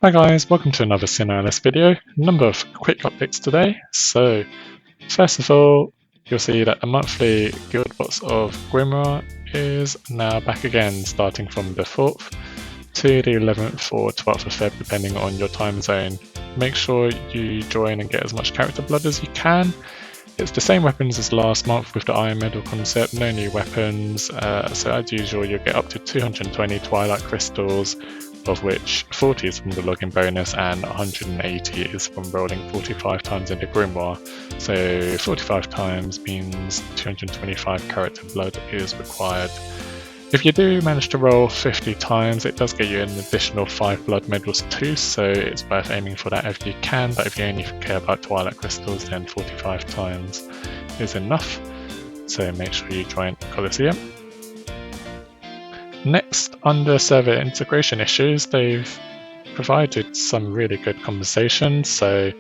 Hi guys, welcome to another SINoALICE video. A number of quick updates today. So, first of all, you'll see that the monthly guild box of Grimoire is now back again, starting from the 4th to the 11th or 12th of Feb, depending on your time zone. Make sure you join and get as much character blood as you can. It's the same weapons as last month with the Iron Medal concept, no new weapons, so as usual you'll get up to 220 Twilight Crystals, of which 40 is from the login bonus and 180 is from rolling 45 times in the Grimoire. So 45 times means 225 character blood is required. If you do manage to roll 50 times, it does get you an additional 5 blood medals too, so it's worth aiming for that if you can, but if you only care about Twilight Crystals then 45 times is enough, so make sure you join Colosseum. Next, under server integration issues, they've provided some really good compensation, so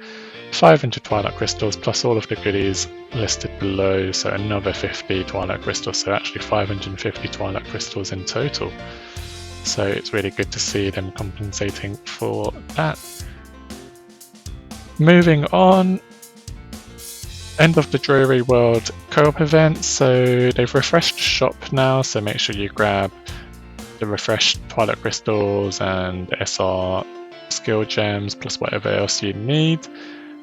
500 Twilight Crystals plus all of the goodies listed below, so another 50 Twilight Crystals, so actually 550 Twilight Crystals in total. So it's really good to see them compensating for that. Moving on, end of the Dreary World co-op event, so they've refreshed the shop now, so make sure you grab the refreshed Twilight Crystals and SR skill gems plus whatever else you need.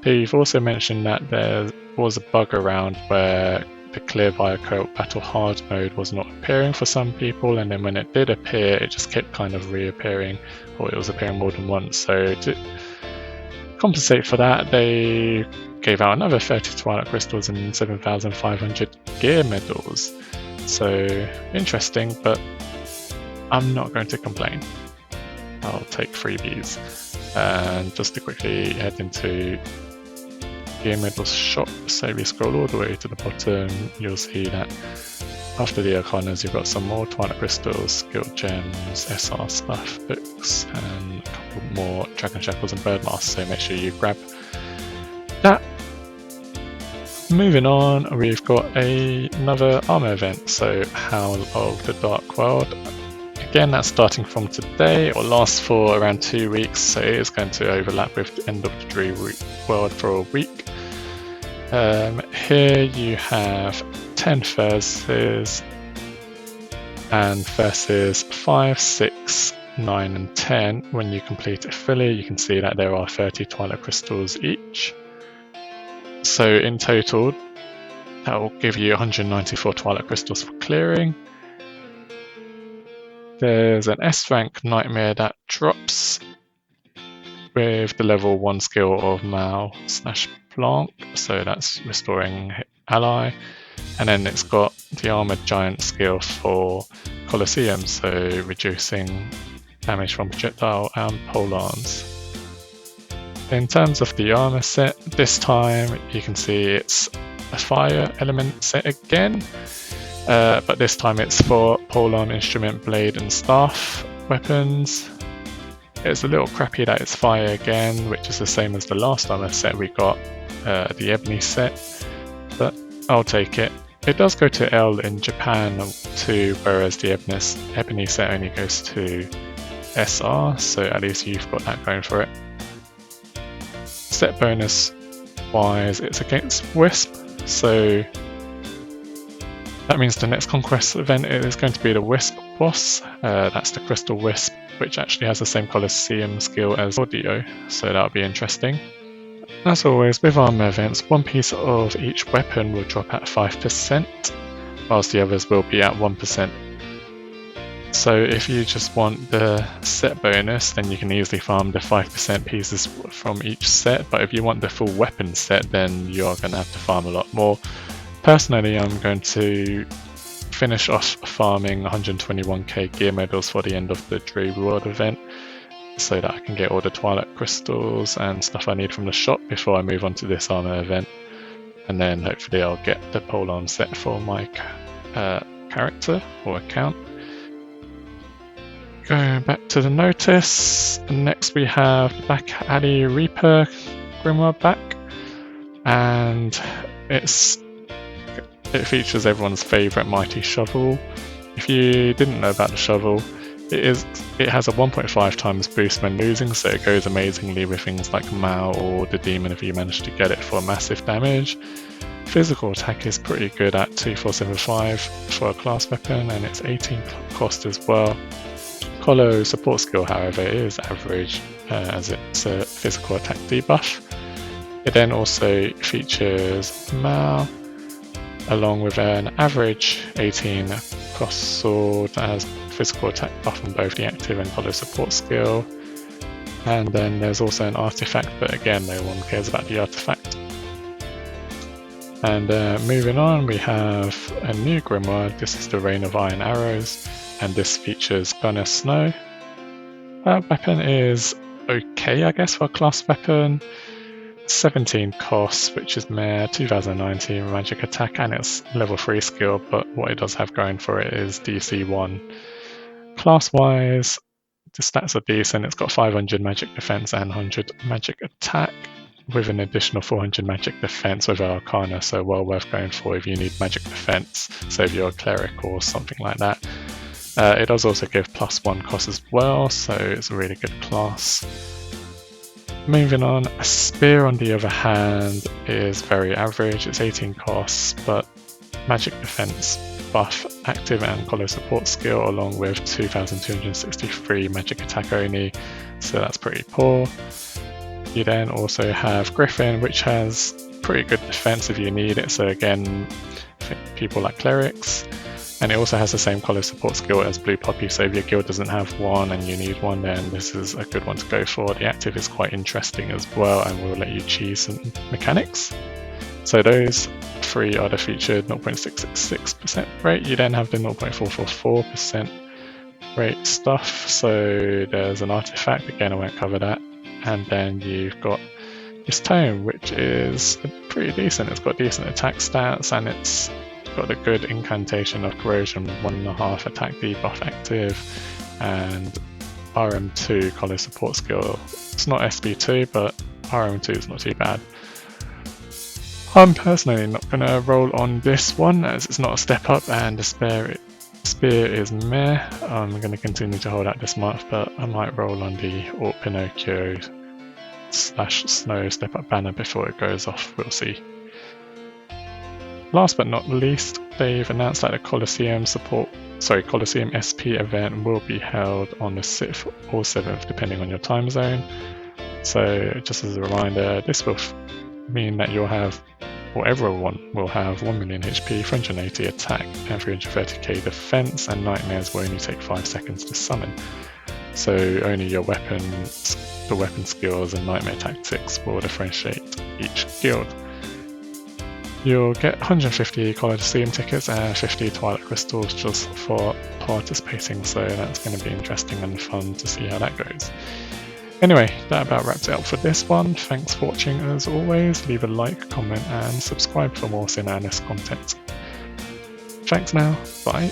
They've also mentioned that there was a bug around where the clear via co-op battle hard mode was not appearing for some people, and then when it did appear it just kept kind of reappearing, or it was appearing more than once. So to compensate for that, they gave out another 30 Twilight Crystals and 7,500 gear medals. So interesting, but I'm not going to complain. I'll take freebies. And just to quickly head into Gear Medals shop, so if you scroll all the way to the bottom, you'll see that after the Arcanas you've got some more Twilight Crystals, skill gems, SR stuff, books, and a couple more Dragon Shackles and Bird Masks, so make sure you grab that. Moving on, we've got another armor event, so Howl of the Dark World. Again, that's starting from today, it will last for around 2 weeks, so it is going to overlap with the end of the Dreary World for a week. Here you have 10 verses, and verses 5, 6, 9 and 10. When you complete it fully, you can see that there are 30 Twilight Crystals each. So in total, that will give you 194 Twilight Crystals for clearing. There's an S rank nightmare that drops with the level 1 skill of Mal/Blanc, so that's restoring ally, and then it's got the armored giant skill for Colosseum, so reducing damage from projectile and polearms. In terms of the armor set, this time you can see it's a fire element set again. But this time it's for polearm, instrument, blade and staff weapons. It's a little crappy that it's fire again, which is the same as the last armor set we got, the ebony set, but I'll take it. It does go to L in Japan too, whereas the ebony set only goes to SR, so at least you've got that going for it. Set bonus wise, it's against Wisp, so that means the next Conquest event is going to be the Wisp boss. That's the Crystal Wisp, which actually has the same Colosseum skill as Audio, so that'll be interesting. As always, with armor events, one piece of each weapon will drop at 5%, whilst the others will be at 1%. So if you just want the set bonus, then you can easily farm the 5% pieces from each set, but if you want the full weapon set, then you are going to have to farm a lot more. Personally, I'm going to finish off farming 121k gear medals for the end of the Dreary World event, so that I can get all the Twilight Crystals and stuff I need from the shop before I move on to this armor event, and then hopefully I'll get the polearm set for my character or account. Going back to the notice, next we have the Back Alley Reaper Grimoire back, and it features everyone's favourite mighty shovel. If you didn't know about the shovel, It has a 1.5 times boost when losing, so it goes amazingly with things like Mao or the Demon if you manage to get it for massive damage. Physical attack is pretty good at 2475 for a class weapon, and it's 18 cost as well. Colo support skill, however, is average as it's a physical attack debuff. It then also features Mao, along with an average 18 cost sword that has physical attack buff on both the active and colo support skill. And then there's also an artifact, but again, no one cares about the artifact. And moving on, we have a new Grimoire. This is the Rain of Iron Arrows, and this features Gunner Snow. Weapon is okay, I guess, for a class weapon. 17 costs, which is mere 2019 magic attack, and it's level 3 skill, but what it does have going for it is DC 1. Class wise, the stats are decent. It's got 500 magic defense and 100 magic attack, with an additional 400 magic defense with Arcana, so well worth going for if you need magic defense, so if you're a cleric or something like that. It does also give +1 cost as well, so it's a really good class. Moving on, a spear on the other hand is very average. It's 18 costs, but magic defense buff, active and colo support skill, along with 2263 magic attack only, so that's pretty poor. You then also have Griffin, which has pretty good defense if you need it, so again, people like clerics. And it also has the same colo support skill as Blue Poppy, so if your guild doesn't have one and you need one, then this is a good one to go for. The active is quite interesting as well, and will let you choose some mechanics. So those three are the featured 0.666% rate. You then have the 0.444% rate stuff, so there's an artifact, again I won't cover that. And then you've got this tome, which is pretty decent. It's got decent attack stats, and it's got a good incantation of corrosion, 1.5 attack debuff active, and RM2 colo support skill. It's not SB2, but RM2 is not too bad. I'm personally not going to roll on this one, as it's not a step up, and the spear is meh. I'm going to continue to hold out this month, but I might roll on the Orc Pinocchio / Snow step up banner before it goes off, we'll see. Last but not least, they've announced that the Colosseum SP event will be held on the 6th or 7th, depending on your time zone. So just as a reminder, this will mean that you'll have, or everyone will have 1 million HP, 380 attack, and 330k defense, and nightmares will only take 5 seconds to summon. So only your weapons, the weapon skills and nightmare tactics will differentiate each guild. You'll get 150 Colosseum tickets and 50 Twilight Crystals just for participating, so that's going to be interesting and fun to see how that goes. Anyway, that about wraps it up for this one. Thanks for watching as always. Leave a like, comment and subscribe for more SINoALICE content. Thanks now, bye.